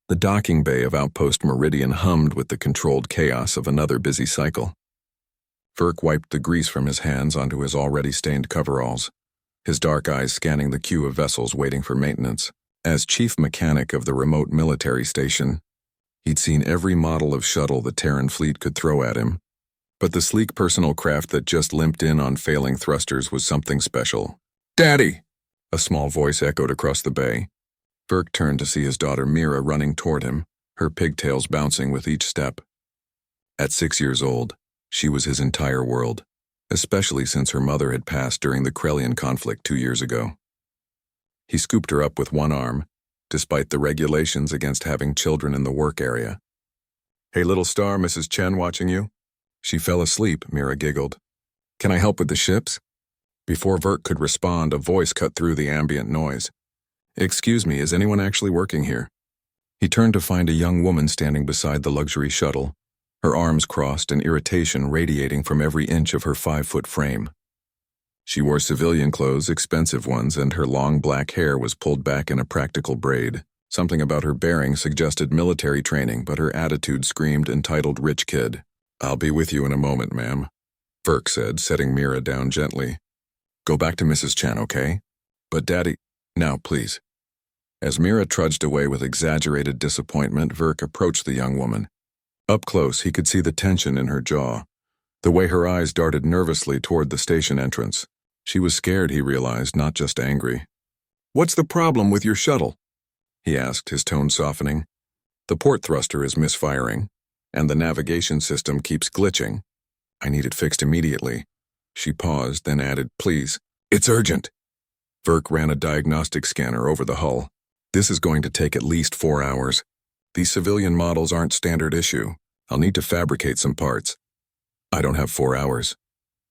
The docking bay of Outpost Meridian hummed with the controlled chaos of another busy cycle. Verk wiped the grease from his hands onto his already stained coveralls, his dark eyes scanning the queue of vessels waiting for maintenance. As chief mechanic of the remote military station, he'd seen every model of shuttle the Terran fleet could throw at him. But the sleek personal craft that just limped in on failing thrusters was something special. "Daddy!" A small voice echoed across the bay. Verk turned to see his daughter Mira running toward him, her pigtails bouncing with each step. At 6 years old, she was his entire world, especially since her mother had passed during the Krellian conflict 2 years ago. He scooped her up with one arm, despite the regulations against having children in the work area. "Hey, little star, Mrs. Chen watching you?" "She fell asleep," Mira giggled. "Can I help with the ships?" Before Verk could respond, a voice cut through the ambient noise. "Excuse me, is anyone actually working here?" He turned to find a young woman standing beside the luxury shuttle, her arms crossed and irritation radiating from every inch of her 5-foot frame. She wore civilian clothes, expensive ones, and her long black hair was pulled back in a practical braid. Something about her bearing suggested military training, but her attitude screamed entitled rich kid. "I'll be with you in a moment, ma'am," Verk said, setting Mira down gently. "Go back to Mrs. Chen, okay? But Daddy, now please." As Mira trudged away with exaggerated disappointment, Verk approached the young woman. Up close, he could see the tension in her jaw, the way her eyes darted nervously toward the station entrance. She was scared, he realized, not just angry. "What's the problem with your shuttle?" he asked, his tone softening. "The port thruster is misfiring, and the navigation system keeps glitching. I need it fixed immediately." She paused, then added, "Please, it's urgent." Verk ran a diagnostic scanner over the hull. "This is going to take at least 4 hours. These civilian models aren't standard issue. I'll need to fabricate some parts." "I don't have 4 hours."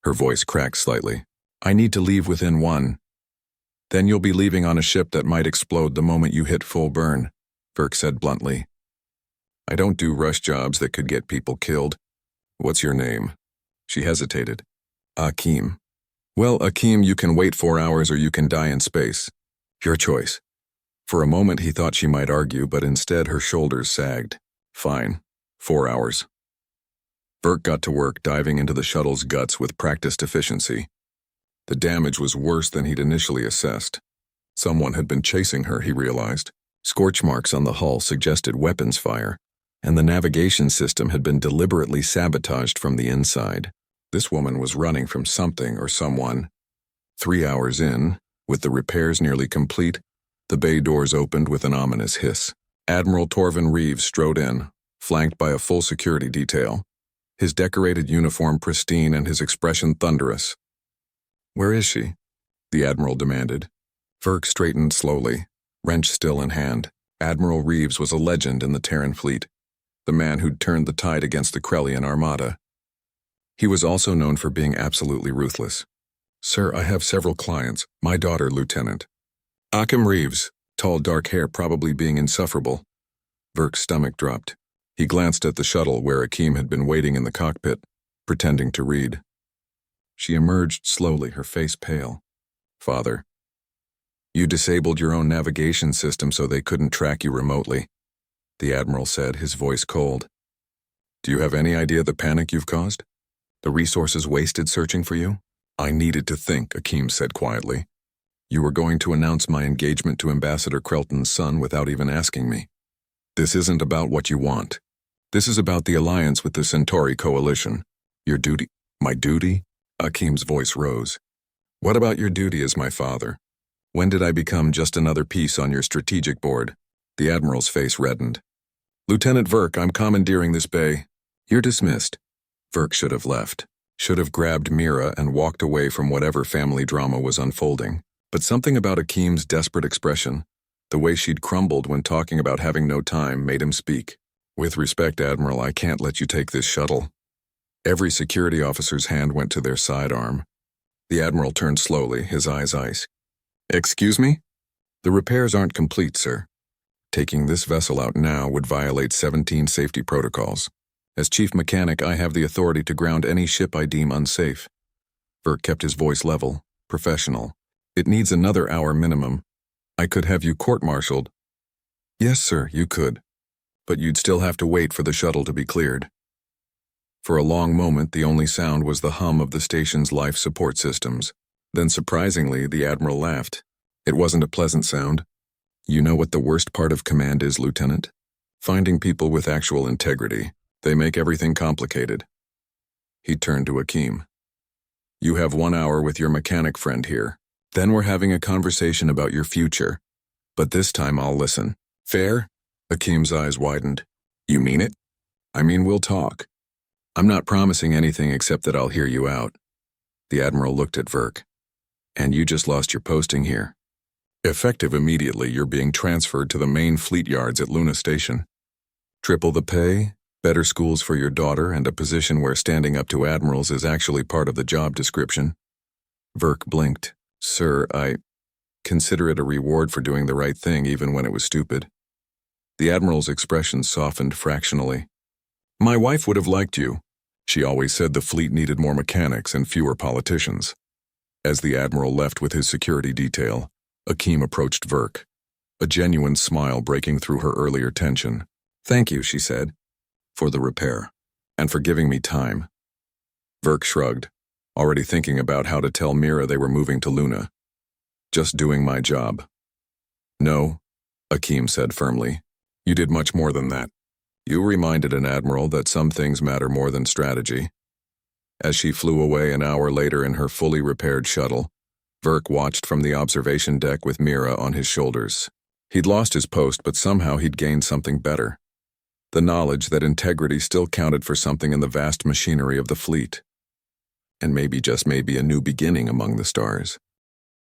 Her voice cracked slightly. "I need to leave within 1. Then you'll be leaving on a ship that might explode the moment you hit full burn," Verk said bluntly. "I don't do rush jobs that could get people killed." "What's your name?" She hesitated. "Akeem." "Well, Akeem, you can wait 4 hours or you can die in space. Your choice." For a moment he thought she might argue, but instead her shoulders sagged. "Fine. 4 hours." Verk got to work diving into the shuttle's guts with practiced efficiency. The damage was worse than he'd initially assessed. Someone had been chasing her, he realized. Scorch marks on the hull suggested weapons fire, and the navigation system had been deliberately sabotaged from the inside. This woman was running from something or someone. 3 hours in, with the repairs nearly complete, the bay doors opened with an ominous hiss. Admiral Torvin Reeves strode in, flanked by a full security detail, his decorated uniform pristine and his expression thunderous. "Where is she?" the Admiral demanded. Verk straightened slowly, wrench still in hand. Admiral Reeves was a legend in the Terran fleet, the man who'd turned the tide against the Krellian armada. He was also known for being absolutely ruthless. "Sir, I have several clients. My daughter, Lieutenant." Akeem Reeves, tall dark hair probably being insufferable. Verk's stomach dropped. He glanced at the shuttle where Akeem had been waiting in the cockpit, pretending to read. She emerged slowly, her face pale. "Father, you disabled your own navigation system so they couldn't track you remotely," the Admiral said, his voice cold. "Do you have any idea the panic you've caused? The resources wasted searching for you?" "I needed to think," Akeem said quietly. "You were going to announce my engagement to Ambassador Krelton's son without even asking me. This isn't about what you want. This is about the alliance with the Centauri coalition. Your duty—" "My duty?" Akeem's voice rose. "What about your duty as my father? When did I become just another piece on your strategic board?" The Admiral's face reddened. "Lieutenant Verk, I'm commandeering this bay." "You're dismissed." Verk should have left, should have grabbed Mira and walked away from whatever family drama was unfolding. But something about Akeem's desperate expression, the way she'd crumbled when talking about having no time, made him speak. "With respect, Admiral, I can't let you take this shuttle." Every security officer's hand went to their sidearm. The Admiral turned slowly, his eyes ice. "Excuse me?" "The repairs aren't complete, sir. Taking this vessel out now would violate 17 safety protocols. As chief mechanic, I have the authority to ground any ship I deem unsafe." Verk kept his voice level, professional. "It needs another hour minimum. I could have you court-martialed." "Yes, sir, you could. but you'd still have to wait for the shuttle to be cleared. For a long moment, the only sound was the hum of the station's life support systems. Then, surprisingly, the Admiral laughed. It wasn't a pleasant sound. You know what the worst part of command is, Lieutenant? Finding people with actual integrity. They make everything complicated. He turned to Akeem. You have 1 hour with your mechanic friend here. Then we're having a conversation about your future. But this time I'll listen. Fair? Akeem's eyes widened. You mean it? I mean, we'll talk. I'm not promising anything except that I'll hear you out. The Admiral looked at Verk. And you just lost your posting here. Effective immediately, you're being transferred to the main fleet yards at Luna Station. Triple the pay, better schools for your daughter, and a position where standing up to admirals is actually part of the job description. Verk blinked. Sir, I consider it a reward for doing the right thing even when it was stupid. The Admiral's expression softened fractionally. My wife would have liked you. She always said the fleet needed more mechanics and fewer politicians. As the Admiral left with his security detail, Akeem approached Verk, a genuine smile breaking through her earlier tension. Thank you, she said, for the repair, and for giving me time. Verk shrugged, already thinking about how to tell Mira they were moving to Luna. Just doing my job. No, Akeem said firmly. You did much more than that. You reminded an admiral that some things matter more than strategy. As she flew away an hour later in her fully repaired shuttle, Verk watched from the observation deck with Mira on his shoulders. He'd lost his post, but somehow he'd gained something better. The knowledge that integrity still counted for something in the vast machinery of the fleet. And maybe, just maybe, a new beginning among the stars.